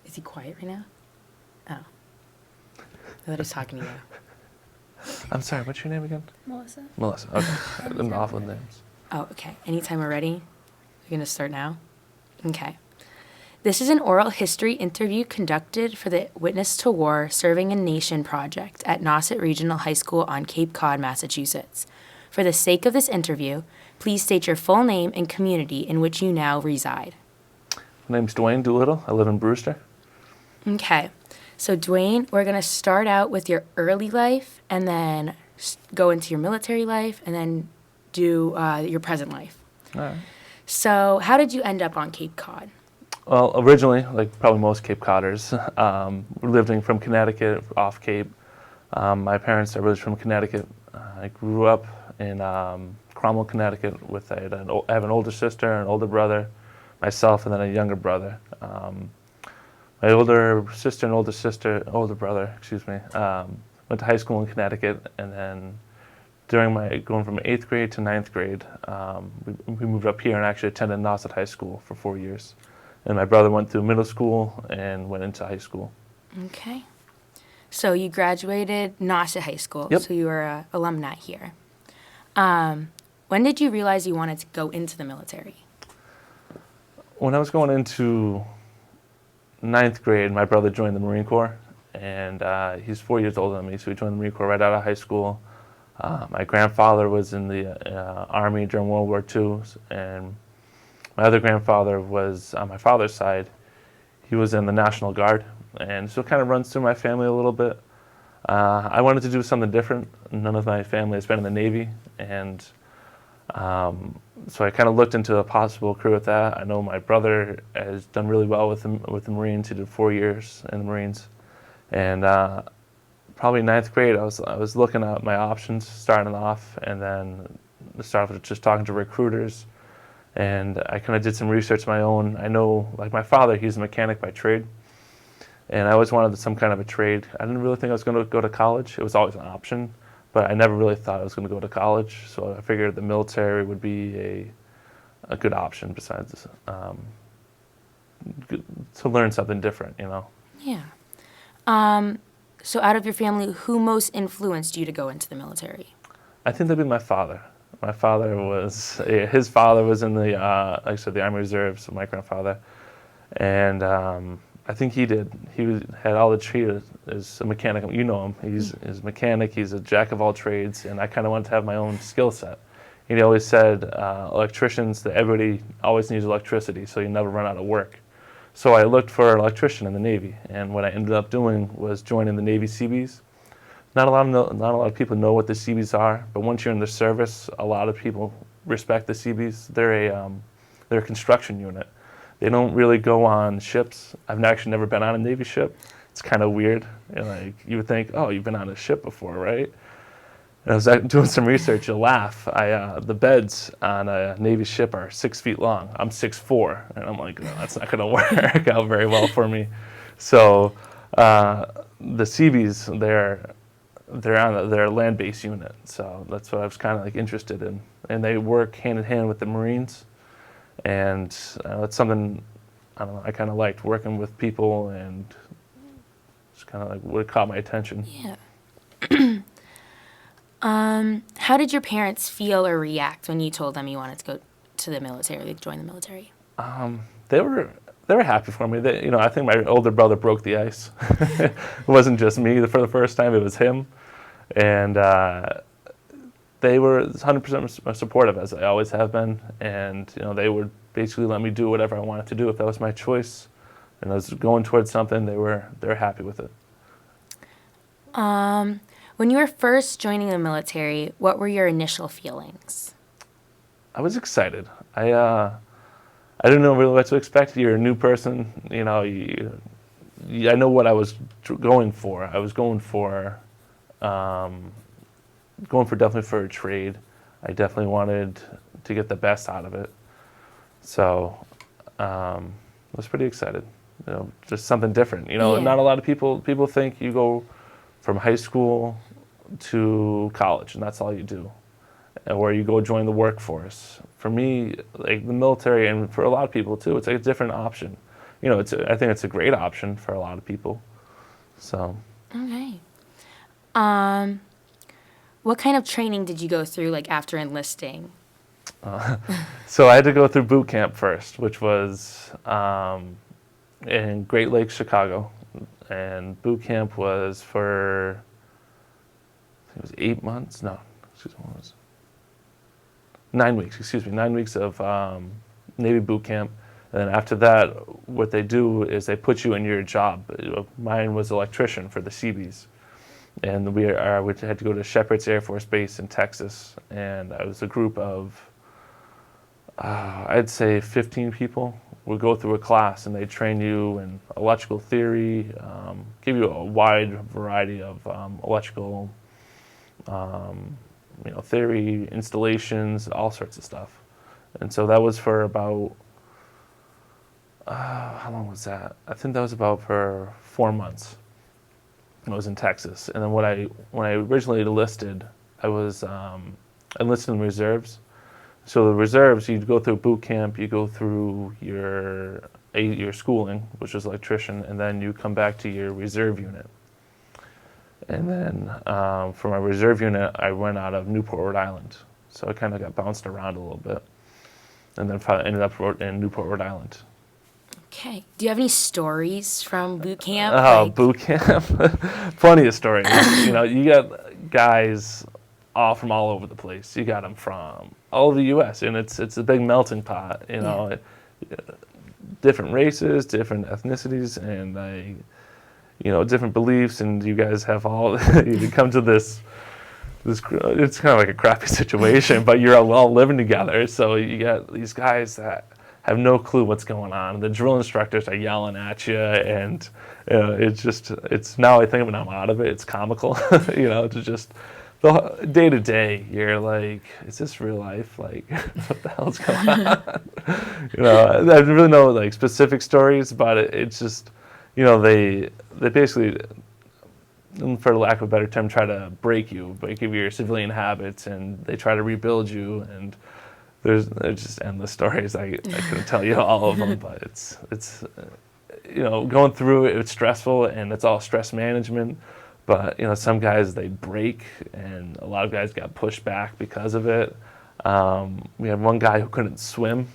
Is he quiet right now? Oh. I thought he was talking to you. I'm sorry, what's your name again? Melissa. Melissa, okay. Them awful names. Oh, okay. Anytime we're ready, we're going to start now? Okay. This is an oral history interview conducted for the Witness to War Serving a Nation project at Nauset Regional High School on Cape Cod, Massachusetts. For the sake of this interview, please state your full name and community in which you now reside. My name's Dwayne Doolittle. I live in Brewster. Okay. So, Dwayne, we're going to start out with your early life and then go into your military life and then do your present life. All right. So, how did you end up on Cape Cod? Well, originally, like probably most Cape Codders, living from Connecticut, off Cape. My parents are originally from Connecticut. I grew up in Cromwell, Connecticut. I have an older sister, an older brother, myself, and then a younger brother. My older sister and older brother, went to high school in Connecticut, and then during going from 8th grade to 9th grade, we moved up here and actually attended Nauset High School for 4 years. And my brother went through middle school and went into high school. Okay. So you graduated Nauset High School. Yep. So you were an alumni here. When did you realize you wanted to go into the military? When I was going into 9th grade, my brother joined the Marine Corps, and he's 4 years older than me, so he joined the Marine Corps right out of high school. My grandfather was in the Army during World War II, and my other grandfather was, on my father's side, he was in the National Guard, and so it kind of runs through my family a little bit. I wanted to do something different. None of my family has been in the Navy, and so I kind of looked into a possible career with that. I know my brother has done really well with the Marines. He did 4 years in the Marines, and probably 9th grade, I was looking at my options starting off, and then started with just talking to recruiters. And I kind of did some research of my own. I know, like my father, he's a mechanic by trade. And I always wanted some kind of a trade. I didn't really think I was going to go to college. It was always an option, but I never really thought I was going to go to college. So I figured the military would be a good option besides to learn something different, you know. Yeah. So out of your family, who most influenced you to go into the military? I think that'd be my father. My father his father was in the, like I said, the Army Reserve, so my grandfather. And I think he had all the trades as a mechanic. You know him. He's a mechanic. He's a jack of all trades, and I kind of wanted to have my own skill set. He always said, electricians, that everybody always needs electricity, so you never run out of work. So I looked for an electrician in the Navy, and what I ended up doing was joining the Navy Seabees. Not a lot of people know what the Seabees are, but once you're in the service, a lot of people respect the Seabees. They're a construction unit. They don't really go on ships. I've actually never been on a Navy ship. It's kind of weird. You would think, oh, you've been on a ship before, right? And I was doing some research. You'll laugh. The beds on a Navy ship are 6 feet long. I'm 6'4", and I'm like, no, that's not going to work out very well for me. So the Seabees, they're a land-based unit. So that's what I was kind of like interested in, and they work hand in hand with the Marines. And it's something, I don't know, I kind of liked working with people, and it's kind of like what caught my attention. Yeah. How did your parents feel or react when you told them you wanted to go to the military, like join the military? They were happy for me. I think my older brother broke the ice. It wasn't just me for the first time; it was him, and they were 100% supportive, as I always have been, and they would basically let me do whatever I wanted to do if that was my choice, and I was going towards something. They're happy with it. When you were first joining the military, what were your initial feelings? I was excited. I didn't know really what to expect. You're a new person, I know what I was going for. I was going for definitely for a trade. I definitely wanted to get the best out of it. So I was pretty excited. Just something different. Yeah. Not a lot of people think you go from high school to college and that's all you do, or you go join the workforce. For me, like the military, and for a lot of people too, it's like a different option. I think it's a great option for a lot of people. So. Okay. What kind of training did you go through, like, after enlisting? So I had to go through boot camp first, which was in Great Lakes, Chicago. And boot camp was for, I think it was 8 months. No, excuse me, what was it? 9 weeks, excuse me, 9 weeks of Navy boot camp. And then after that, what they do is they put you in your job. Mine was electrician for the Seabees. And we had to go to Shepherd's Air Force Base in Texas. And I was a group of, I'd say 15 people. Would go through a class and they train you in electrical theory, give you a wide variety of electrical theory, installations, all sorts of stuff. And so that was for about, how long was that? I think that was about for 4 months. I was in Texas. And then when I originally enlisted, I was enlisted in reserves. So the reserves, you'd go through boot camp, you go through your schooling, which was electrician, and then you come back to your reserve unit. And then for my reserve unit, I went out of Newport, Rhode Island. So I kind of got bounced around a little bit. And then finally ended up in Newport, Rhode Island. Okay. Do you have any stories from boot camp? Boot camp? Plenty of stories. You got guys from all over the place. You got them from all over the U.S., and it's a big melting pot, different races, different ethnicities, and different beliefs, and you guys have all you come to this. It's kind of like a crappy situation, but you're all living together. So you got these guys that have no clue what's going on. The drill instructors are yelling at you, and it's now I think when I'm out of it, it's comical, to just. The day to day, you're like, is this real life? Like, what the hell's going on? I really know like specific stories about it. It's just, they basically, for lack of a better term, try to break your civilian habits, and they try to rebuild you. And there's just endless stories. I couldn't tell you all of them, but it's going through it, it's stressful, and it's all stress management. But, some guys, they break, and a lot of guys got pushed back because of it. We had one guy who couldn't swim.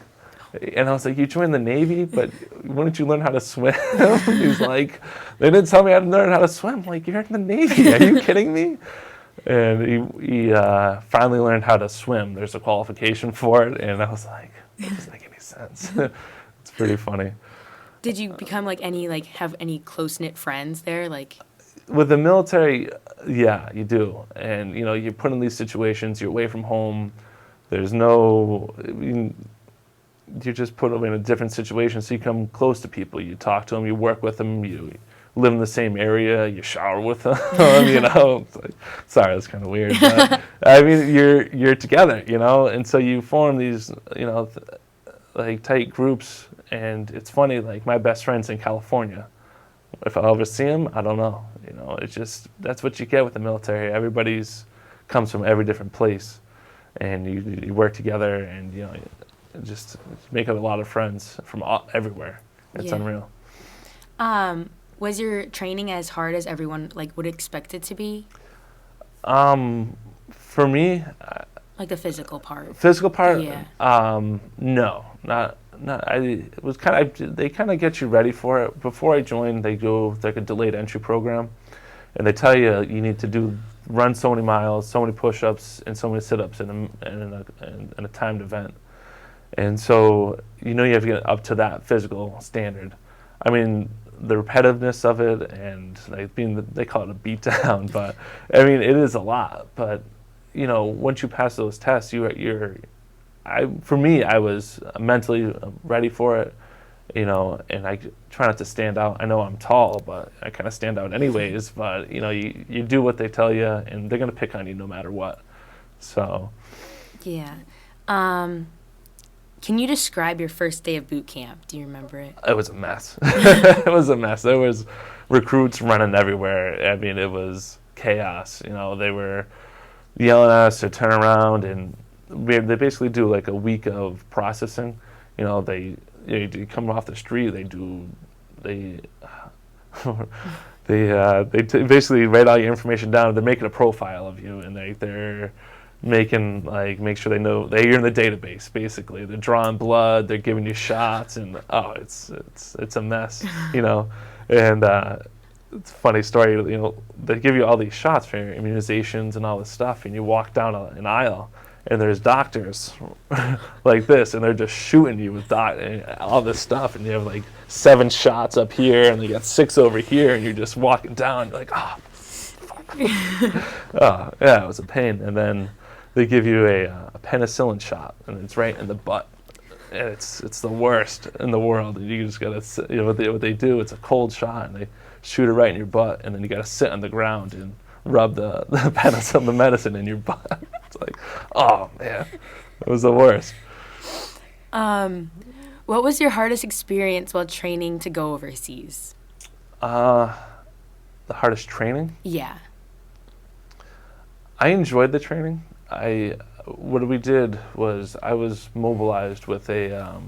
And I was like, you joined the Navy, but wouldn't you learn how to swim? He's like, they didn't tell me how to learn how to swim. I'm like, you're in the Navy. Are you kidding me? And he finally learned how to swim. There's a qualification for it. And I was like, that doesn't make any sense. It's pretty funny. Did you become have any close-knit friends there? With the military, yeah, you do. And, you're put in these situations, you're away from home. There's you're just put in a different situation, so you come close to people. You talk to them, you work with them, you live in the same area, you shower with them, It's like, sorry, that's kind of weird. But, you're together, and so you form these, tight groups. And it's funny, like, my best friend's in California. If I'll ever see him, I don't know. It's just, that's what you get with the military. Everybody's comes from every different place, and you work together, and just make a lot of friends from everywhere. It's unreal. Was your training as hard as everyone would expect it to be? For me, the physical part. Physical part? Yeah. No, not. It was they kind of get you ready for it. Before I joined, they go like a delayed entry program, and they tell you you need to run so many miles, so many push-ups, and so many sit-ups in a timed event. And so you have to get up to that physical standard. The repetitiveness of it, and they call it a beat down, but it is a lot. But once you pass those tests, for me, I was mentally ready for it, and I try not to stand out. I know I'm tall, but I kind of stand out anyways. But, you do what they tell you, and they're going to pick on you no matter what. So. Yeah. Can you describe your first day of boot camp? Do you remember it? It was a mess. It was a mess. There was recruits running everywhere. It was chaos. They were yelling at us to turn around, and they basically do like a week of processing. They you come off the street, they basically write all your information down. They're making a profile of you, and they're making make sure they know that you're in the database. Basically, they're drawing blood, they're giving you shots, and it's a mess, And it's a funny story. They give you all these shots for your immunizations and all this stuff, and you walk down an aisle, and there's doctors like this, and they're just shooting you with all this stuff, and you have 7 shots up here, and you got 6 over here, and you're just walking down, you're like, oh, fuck. Oh, yeah, it was a pain. And then they give you a penicillin shot, and it's right in the butt, and it's the worst in the world. And you just gotta, what they do, it's a cold shot, and they shoot it right in your butt, and then you gotta sit on the ground and rub the penicillin, the medicine in your butt. It's like, oh man, it was the worst. What was your hardest experience while training to go overseas? The hardest training? Yeah. I enjoyed the training. What we did was I was mobilized with a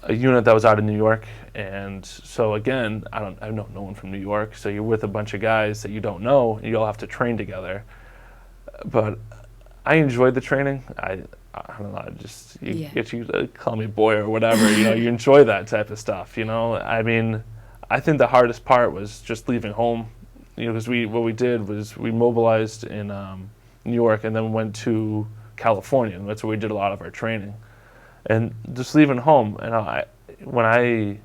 unit that was out of New York, and so again, I know no one from New York, so you're with a bunch of guys that you don't know, and you all have to train together. But I enjoyed the training. I don't know, get you to call me boy or whatever. You enjoy that type of stuff. I mean, I think the hardest part was just leaving home. Because what we did was we mobilized in New York and then went to California, and that's where we did a lot of our training. And just leaving home, and when I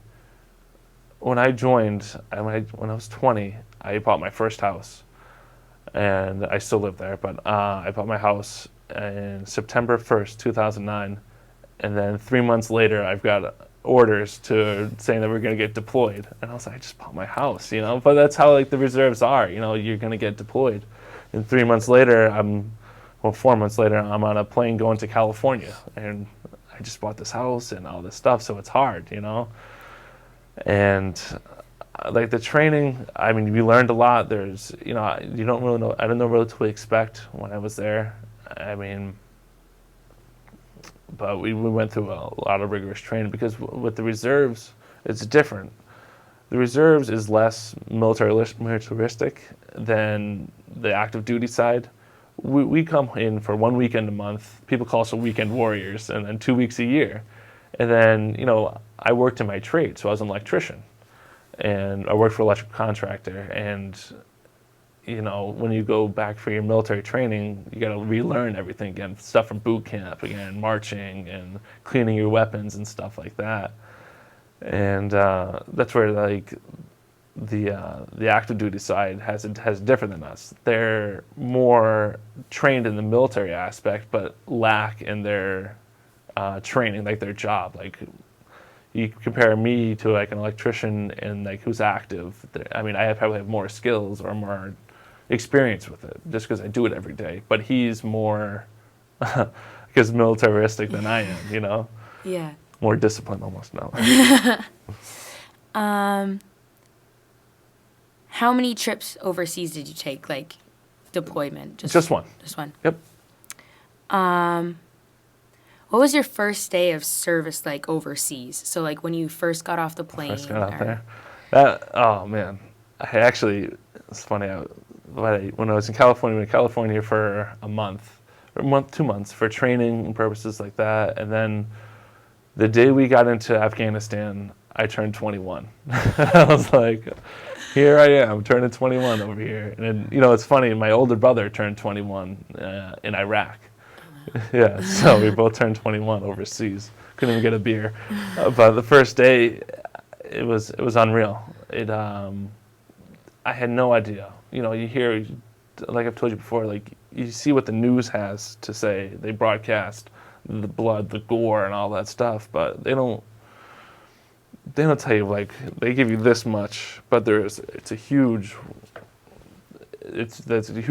joined, when I was 20, I bought my first house, and I still live there. But I bought my house in September 1st, 2009, and then 3 months later, I've got orders saying that we're going to get deployed. And I was like, I just bought my house, But that's how the reserves are, you're going to get deployed. And 3 months later, 4 months later, I'm on a plane going to California, and I just bought this house and all this stuff, so it's hard, And the training, I mean, we learned a lot. There's, you don't really know. I didn't know really what to expect when I was there. I mean, but we went through a lot of rigorous training because with the reserves, it's different. The reserves is less militaristic than the active duty side. We come in for 1 weekend a month. People call us weekend warriors, and then 2 weeks a year. And then, I worked in my trade, so I was an electrician. And I worked for an electrical contractor. And, when you go back for your military training, you got to relearn everything again, stuff from boot camp, again, marching and cleaning your weapons and stuff like that. And that's where, the active duty side has different than us. They're more trained in the military aspect, but lack in their training, their job. You compare me to an electrician and who's active. I mean, I probably have more skills or more experience with it just because I do it every day. But he's more, militaristic than I am. Yeah. More disciplined almost now. How many trips overseas did you take, deployment? Just one. Just one. Yep. What was your first day of service like overseas? So when you first got off the plane. First got out there. Oh man, it's funny. When I was in California, for a month, 2 months for training and purposes like that, and then the day we got into Afghanistan, I turned 21. I was like, here I am, turning 21 over here. And then, it's funny, my older brother turned 21 in Iraq. Yeah, so we both turned 21 overseas. Couldn't even get a beer. But the first day, it was unreal. I had no idea. You hear, like I've told you before, you see what the news has to say. They broadcast the blood, the gore, and all that stuff, but they don't tell you they give you this much, but there's a huge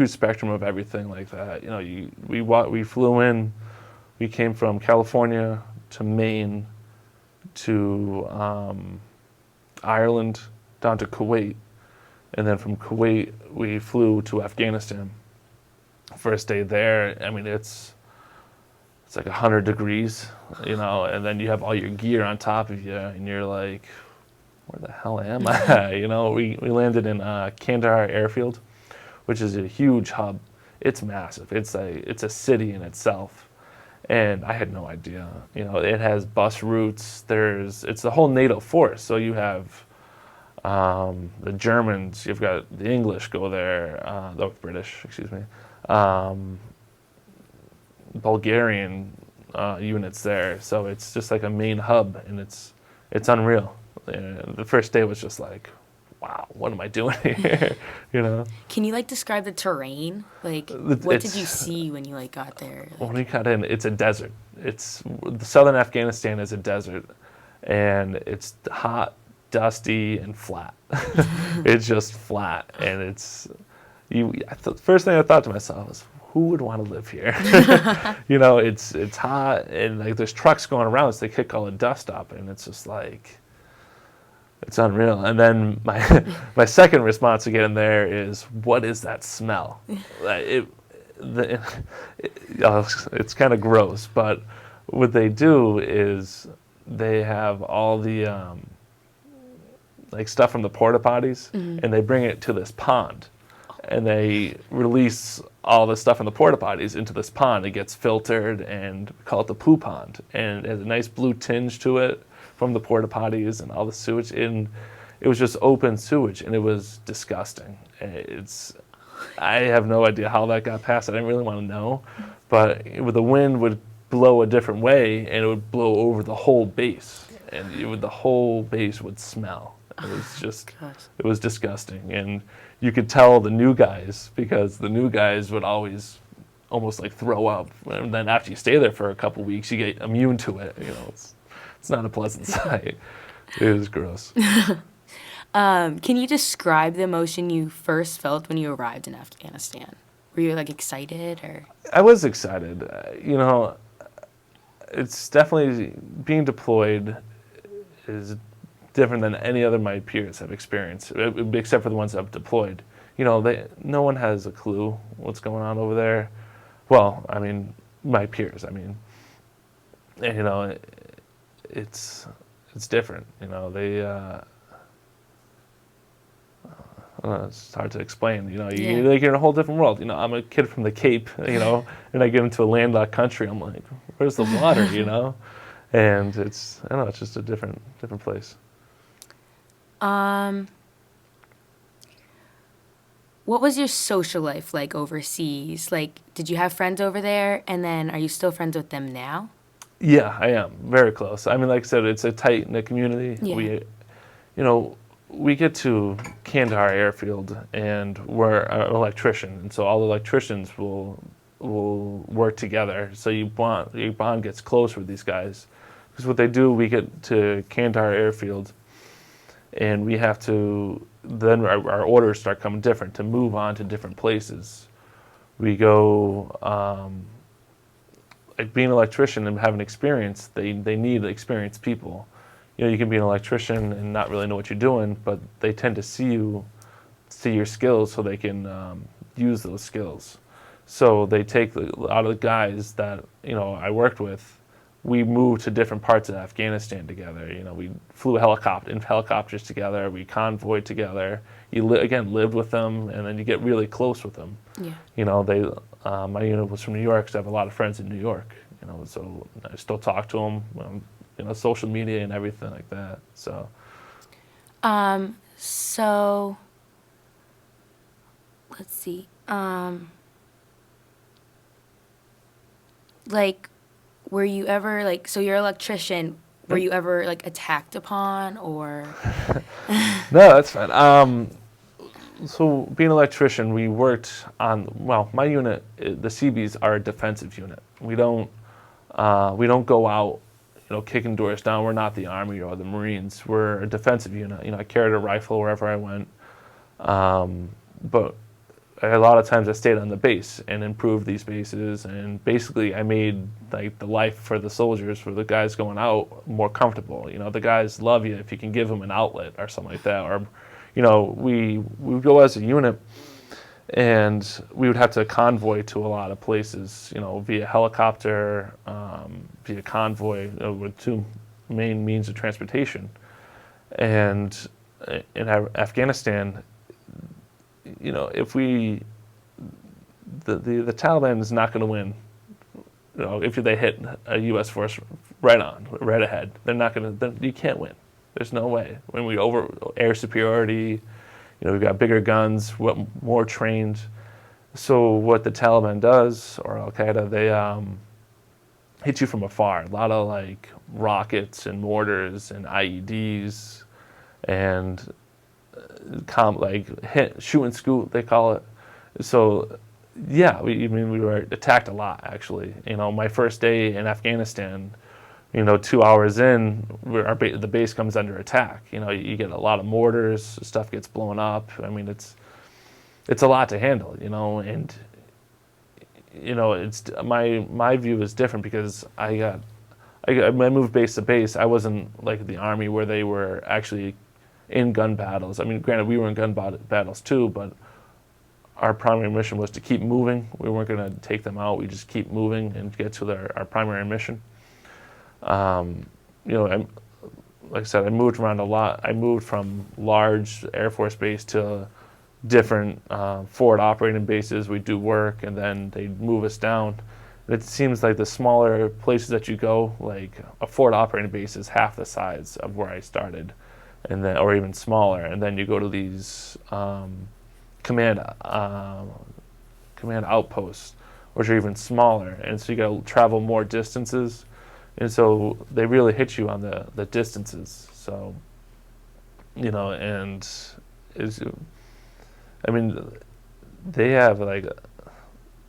spectrum of everything like that. We flew in, we came from California to Maine to Ireland down to Kuwait, and then from Kuwait we flew to Afghanistan. First day there, I mean it's it's like 100 degrees, and then you have all your gear on top of you, and you're like, where the hell am I? We landed in Kandahar Airfield, which is a huge hub. It's massive. It's a city in itself, and I had no idea. It has bus routes. It's the whole NATO force. So you have the Germans. You've got the English go there. The British, excuse me. Bulgarian units there. So it's just like a main hub, and it's unreal. The first day was just like, wow, what am I doing here? Can you describe the terrain? What did you see when you got there? When we got in, it's a desert. The southern Afghanistan is a desert, and it's hot, dusty, and flat. It's just flat, and the first thing I thought to myself was, who would want to live here? It's hot, and there's trucks going around, so they kick all the dust up, and it's just like, it's unreal. And then my second response to getting there is, what is that smell? It's kind of gross, but what they do is they have all the stuff from the porta potties, and they bring it to this pond, and they release all the stuff in the porta potties into this pond. It gets filtered, and we call it the poo pond, and it has a nice blue tinge to it from the porta potties and all the sewage. And it was just open sewage, and it was disgusting. I have no idea how that got past. I didn't really want to know, but the wind would blow a different way, and it would blow over the whole base, and the whole base would smell. It was just, it was disgusting. And you could tell the new guys, because the new guys would always almost throw up. And then after you stay there for a couple weeks, you get immune to it. It's not a pleasant sight. It was gross. Can you describe the emotion you first felt when you arrived in Afghanistan? Were you excited or? I was excited. It's definitely, being deployed is different than any other my peers have experienced, except for the ones that have deployed. No one has a clue what's going on over there. Well, my peers. It's different. It's hard to explain. You're in a whole different world. I'm a kid from the Cape. And I get into a landlocked country. I'm like, where's the water? And it's just a different place. What was your social life like overseas? Did you have friends over there, and then are you still friends with them now? Yeah, I am very close. Like I said, it's a tight-knit community. Yeah. We get to Kandahar Airfield, and we're an electrician, and so all the electricians will work together. So your bond gets close with these guys, because what they do, we get to Kandahar Airfield, and we have to, then our orders start coming different to move on to different places. We go, being an electrician and having experience, they need experienced people. You can be an electrician and not really know what you're doing, but they tend to see your skills so they can use those skills. So they take a lot of the guys that I worked with. We moved to different parts of Afghanistan together. We flew in helicopters together. We convoyed together. You lived with them, and then you get really close with them. Yeah. My unit was from New York, so I have a lot of friends in New York. So I still talk to them. Social media and everything like that. So. So. Let's see. Were you ever so you're an electrician, were you ever attacked upon or? No, that's fine. So being an electrician, we worked on, my unit, the CBs are a defensive unit. We don't go out, kicking doors down. We're not the Army or the Marines. We're a defensive unit. I carried a rifle wherever I went. But a lot of times I stayed on the base and improved these bases, and basically I made the life for the soldiers, for the guys going out, more comfortable. The guys love you if you can give them an outlet or something like that. Or, we go as a unit, and we would have to convoy to a lot of places, via helicopter, via convoy, with two main means of transportation. And in Afghanistan, if the Taliban is not going to win. If they hit a U.S. force right ahead, they're not going to. You can't win. There's no way. When we over air superiority, we've got bigger guns, more trained. So what the Taliban does, or Al Qaeda, they hit you from afar. A lot of like rockets and mortars and IEDs, and shoot and scoot, they call it. So yeah, we were attacked a lot, actually. My first day in Afghanistan, 2 hours in, the base comes under attack. You get a lot of mortars, stuff gets blown up. It's a lot to handle, and it's my view is different because I moved base to base. I wasn't like the Army where they were actually in gun battles. Granted, we were in gun battles too, but our primary mission was to keep moving. We weren't going to take them out. We just keep moving and get to our primary mission. Like I said, I moved around a lot. I moved from large Air Force base to different forward operating bases. We do work, and then they move us down. And it seems like the smaller places that you go, like a forward operating base is half the size of where I started, or even smaller. And then you go to these command outposts, which are even smaller, and so you got to travel more distances, and so they really hit you on the distances. So, and they have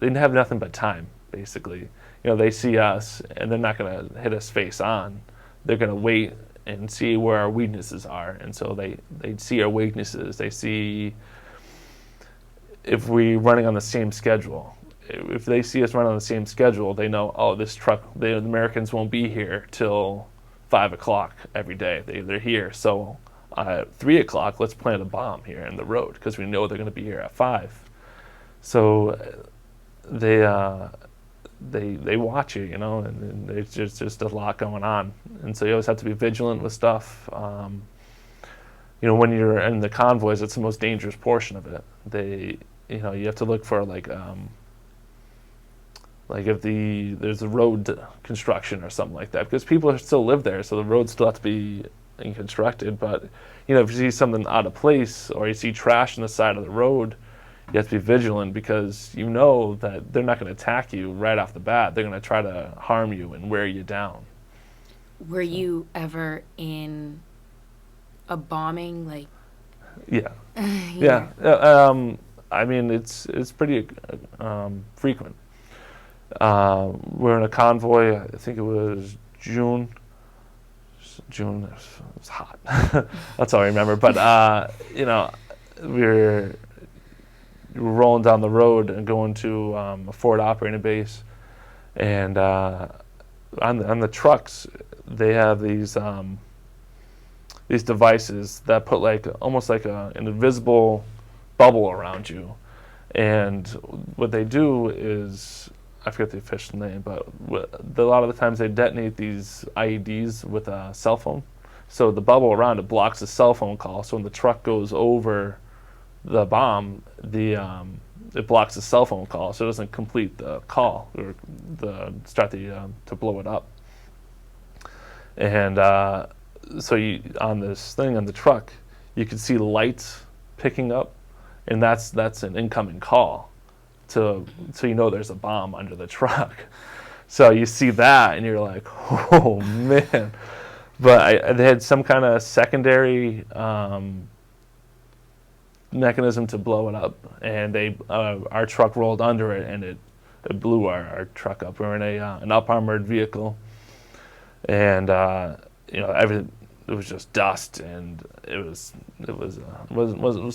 nothing but time, basically. They see us, and they're not going to hit us face on. They're going to wait and see where our weaknesses are, and so they see our weaknesses. They see if we're running on the same schedule. If they see us running on the same schedule, they know, this truck, the Americans won't be here till 5 o'clock every day. They're here. So at 3 o'clock, let's plant a bomb here in the road because we know they're going to be here at 5. So they watch you, and there's just a lot going on. And so you always have to be vigilant with stuff. When you're in the convoys, it's the most dangerous portion of it. You have to look for like if there's a road construction or something like that, because people still live there, so the roads still have to be constructed. But if you see something out of place or you see trash on the side of the road, you have to be vigilant because that they're not going to attack you right off the bat. They're going to try to harm you and wear you down. Were you ever in a bombing, like? Yeah. Yeah. It's pretty frequent. We're in a convoy. I think it was June. It was hot. That's all I remember. But we were rolling down the road and going to a forward operating base, and on the trucks they have these devices that put almost like an invisible bubble around you, and what they do is, I forget the official name, but a lot of the times they detonate these IEDs with a cell phone. So the bubble around it blocks the cell phone call. So when the truck goes over the bomb, it blocks the cell phone call, so it doesn't complete the call or to blow it up. And so on this thing on the truck, you can see lights picking up, and that's an incoming call. So there's a bomb under the truck. So you see that, and you're like, oh man. But they had some kind of secondary mechanism to blow it up, and our truck rolled under it, and it blew our truck up. We were in an up armored vehicle, and everything. It was just dust, and it was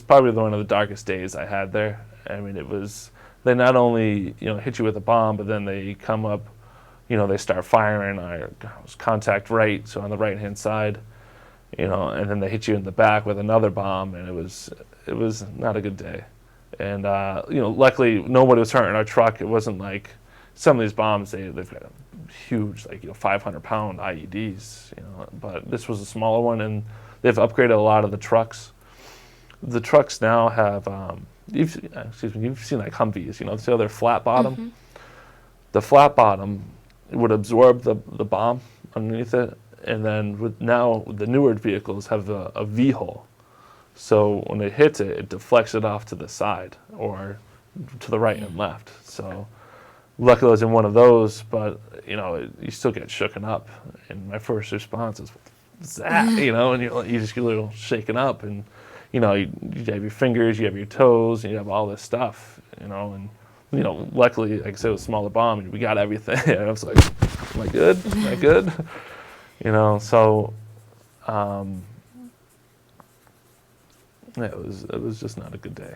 probably one of the darkest days I had there. They not only hit you with a bomb, but then they come up, they start firing. I was contact right, so on the right hand side, and then they hit you in the back with another bomb, and it was not a good day. And luckily nobody was hurt in our truck. It wasn't like some of these bombs. They've got a huge, 500-pound IEDs. But this was a smaller one, and they've upgraded a lot of the trucks. The trucks now have you've seen like Humvees. So they're flat bottom. Mm-hmm. The flat bottom would absorb the bomb underneath it, and then now the newer vehicles have a V-hole. So when it hits it, it deflects it off to the side or to the right and left. So luckily I was in one of those, but you still get shooken up. And my first response is, "What's that?" And you just get a little shaken up, and you have your fingers, you have your toes, and you have all this stuff, and luckily, like I said, it was a smaller bomb, and we got everything. And I was like, "Am I good? Am I good?" So. Yeah, it was just not a good day,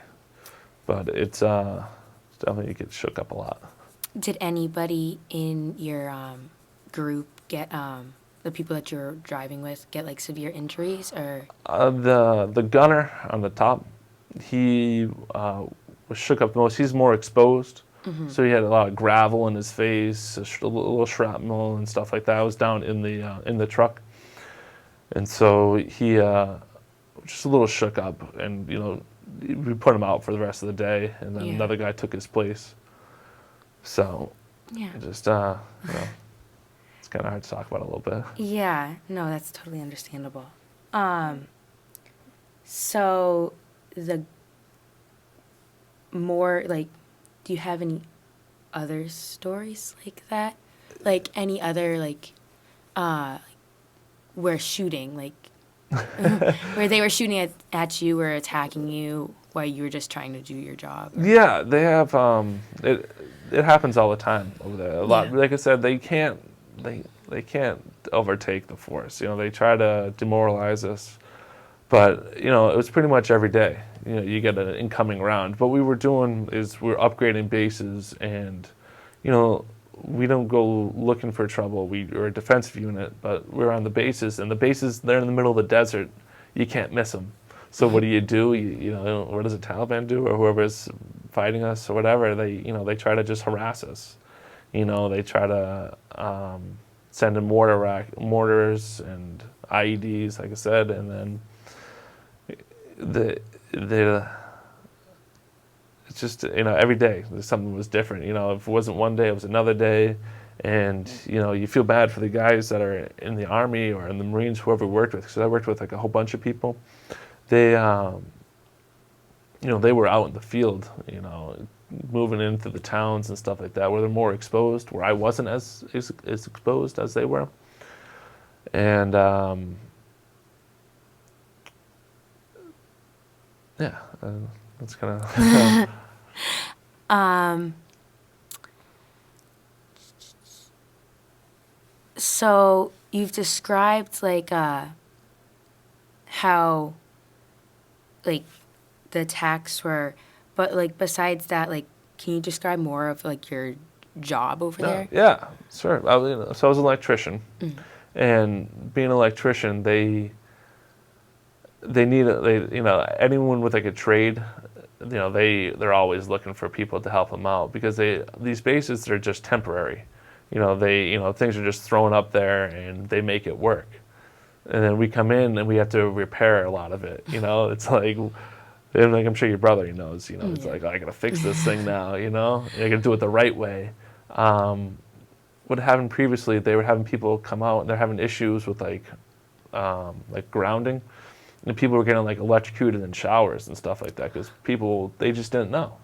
but it's definitely, you get shook up a lot. Did anybody in your group get the people that you're driving with get like severe injuries or? The gunner on the top, he was shook up the most. He's more exposed, so he had a lot of gravel in his face, a little shrapnel and stuff like that. I was down in the truck, and so he. Just a little shook up, and we put him out for the rest of the day, and then another guy took his place. So just it's kind of hard to talk about a little bit. Yeah, no, that's totally understandable. So the more do you have any other stories like that? Like any other where shooting where they were shooting at you or attacking you while you were just trying to do your job? Or? Yeah, they have. It happens all the time over there. A lot. Like I said, they can't overtake the force. They try to demoralize us, but it was pretty much every day. You get an incoming round. What we were doing is we're upgrading bases, and we don't go looking for trouble. We're a defensive unit, but we're on the bases, and the bases, they're in the middle of the desert. You can't miss them. So what do? What does the Taliban do, or whoever's fighting us or whatever? They try to just harass us. They try to send in mortars and IEDs, like I said, and then it's just, every day something was different. If it wasn't one day, it was another day. And, you feel bad for the guys that are in the Army or in the Marines, whoever we worked with. Because I worked with a whole bunch of people. They, they were out in the field, moving into the towns and stuff like that, where they're more exposed, where I wasn't as exposed as they were. And, that's kind of... So you've described how the attacks were, but besides that, can you describe more of your job over there? Yeah, sure. So I was an electrician, and being an electrician, they need anyone with a trade, they're always looking for people to help them out, because these bases, they're just temporary. Things are just thrown up there and they make it work. And then we come in and we have to repair a lot of it. It's and I'm sure your brother knows, it's I got to fix this thing now, I got to do it the right way. What happened previously, they were having people come out and they're having issues with grounding. And people were getting electrocuted in showers and stuff like that, because they just didn't know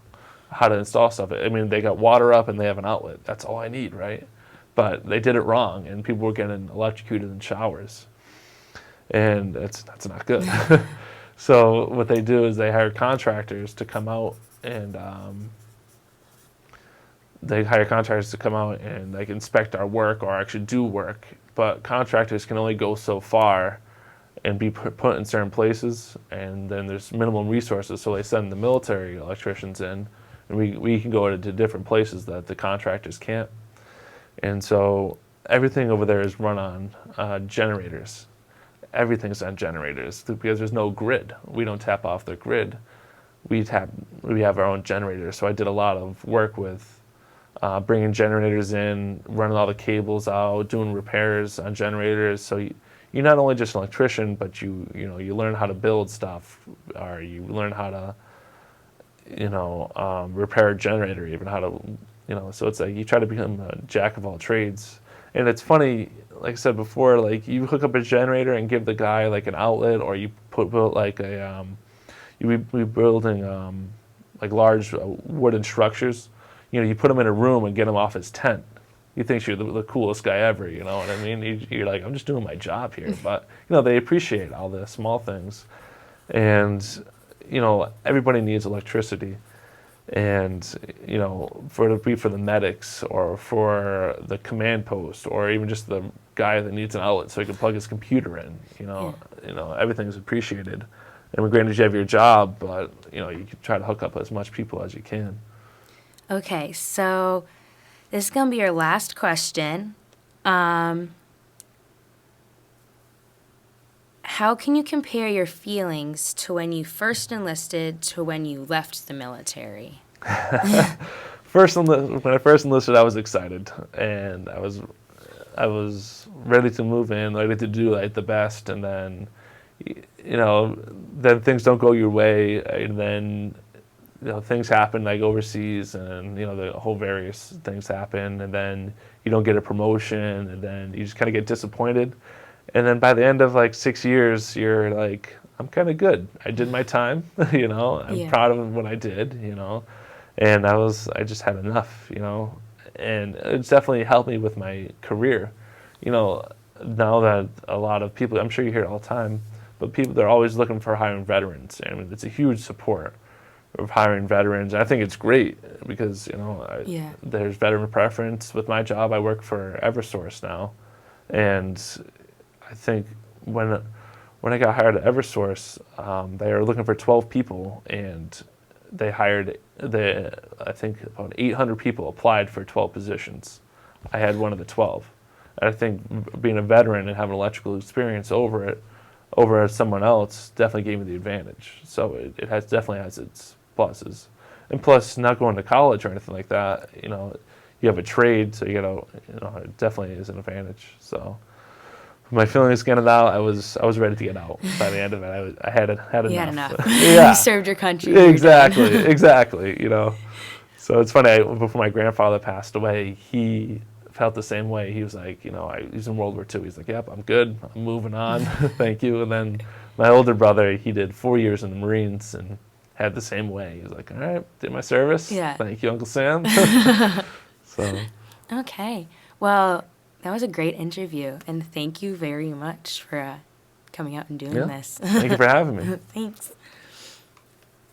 how to install stuff. I mean, they got water up and they have an outlet. That's all I need, right? But they did it wrong, and people were getting electrocuted in showers, and that's not good. So what they do is they hire contractors to come out, and inspect our work or actually do work. But contractors can only go so far and be put in certain places, and then there's minimum resources, so they send the military electricians in, and we can go to different places that the contractors can't. And so everything over there is run on generators. Everything's on generators because there's no grid. We don't tap off the grid. we have our own generators. So I did a lot of work with bringing generators in, running all the cables out, doing repairs on generators. So you're not only just an electrician, but you learn how to build stuff, or you learn how to repair a generator, even how to So it's like you try to become a jack of all trades. And it's funny, like I said before, like you hook up a generator and give the guy like an outlet, or you build like a we building like large wooden structures. You put him in a room and get him off his tent. He thinks you're the coolest guy ever. You know what I mean? You're like, I'm just doing my job here. But they appreciate all the small things, and everybody needs electricity. And for the medics, or for the command post, or even just the guy that needs an outlet so he can plug his computer in. Everything's appreciated. And granted, you have your job, but you can try to hook up as much people as you can. Okay, so this is gonna be your last question. How can you compare your feelings to when you first enlisted to when you left the military? When I first enlisted, I was excited, and I was ready to move in, ready to do like the best, and then then things don't go your way, and then things happen like overseas, and the whole various things happen, and then you don't get a promotion, and then you just kind of get disappointed. And then by the end of like 6 years, you're like, I'm kind of good. I did my time, I'm proud of what I did, and I just had enough, and it's definitely helped me with my career. Now that a lot of people, I'm sure you hear it all the time, but they're always looking for hiring veterans. I mean, it's a huge support of hiring veterans. And I think it's great because, there's veteran preference. With my job, I work for EverSource now, and I think when I got hired at EverSource, they were looking for 12 people, and they hired I think about 800 people applied for 12 positions. I had one of the 12. And I think being a veteran and having electrical experience over someone else definitely gave me the advantage. So it definitely has its pluses. And plus, not going to college or anything like that, you have a trade, so it definitely is an advantage. So my feelings getting out, I was ready to get out. By the end of it, I had enough. You had enough. Yeah. You served your country. Exactly. So it's funny. Before my grandfather passed away, he felt the same way. He was like, he's in World War II. He's like, yep, I'm good. I'm moving on. Thank you. And then my older brother, he did 4 years in the Marines and had the same way. He was like, all right, did my service. Yeah. Thank you, Uncle Sam. So. Okay. Well, that was a great interview, and thank you very much for coming out and doing this. Thank you for having me. Thanks.